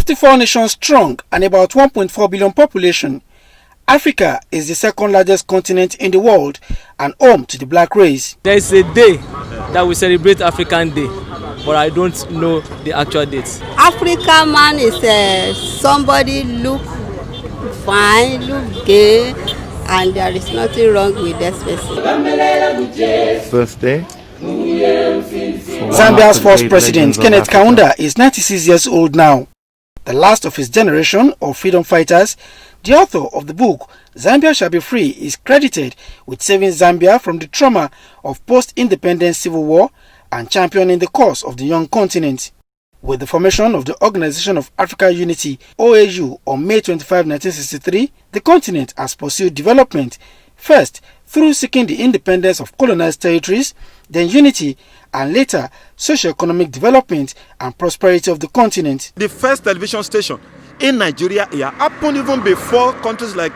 54 nations strong and about 1.4 billion population, Africa is the second largest continent in the world and home to the black race. There is a day that we celebrate African Day, but I don't know the actual date. African man is somebody look fine, look gay, and there is nothing wrong with that person. First day. Zambia's first president, Kenneth Kaunda, is 96 years old now. The last of his generation of freedom fighters, the author of the book Zambia Shall Be Free is credited with saving Zambia from the trauma of post-independence civil war and championing the cause of the young continent. With the formation of the Organization of African Unity, OAU, on May 25, 1963, the continent has pursued development, first through seeking the independence of colonized territories, then unity, and later socio-economic development and prosperity of the continent. The first television station in Nigeria here happened even before countries like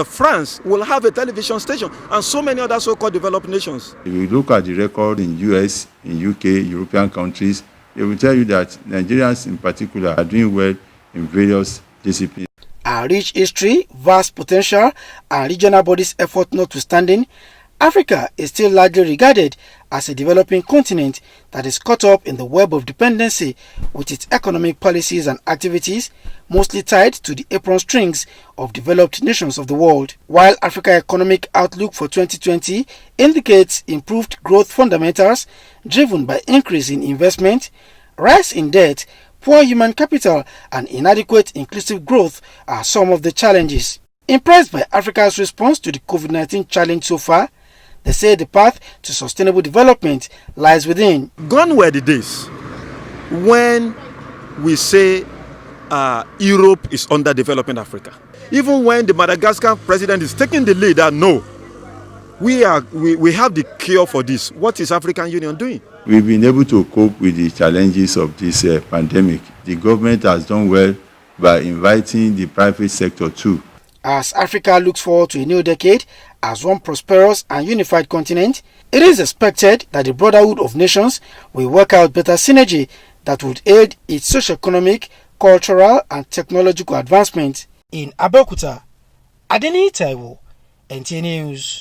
France will have a television station, and so many other so-called developed nations. If you look at the record in US, in UK, European countries, they will tell you that Nigerians in particular are doing well in various disciplines. Our rich history, vast potential, and regional bodies' effort notwithstanding, Africa is still largely regarded as a developing continent that is caught up in the web of dependency with its economic policies and activities, mostly tied to the apron strings of developed nations of the world. While Africa's economic outlook for 2020 indicates improved growth fundamentals driven by increase in investment, rise in debt, poor human capital, and inadequate inclusive growth are some of the challenges. Impressed by Africa's response to the COVID-19 challenge so far, they say the path to sustainable development lies within. Gone were the days when we say Europe is underdeveloping Africa. Even when the Madagascar president is taking the lead that no, we have the cure for this. What is African Union doing? We've been able to cope with the challenges of this pandemic. The government has done well by inviting the private sector too. As Africa looks forward to a new decade as one prosperous and unified continent, it is expected that the Brotherhood of Nations will work out better synergy that would aid its socio-economic, cultural, and technological advancement. In Abeokuta, Adeniyi Taiwo, NTA News.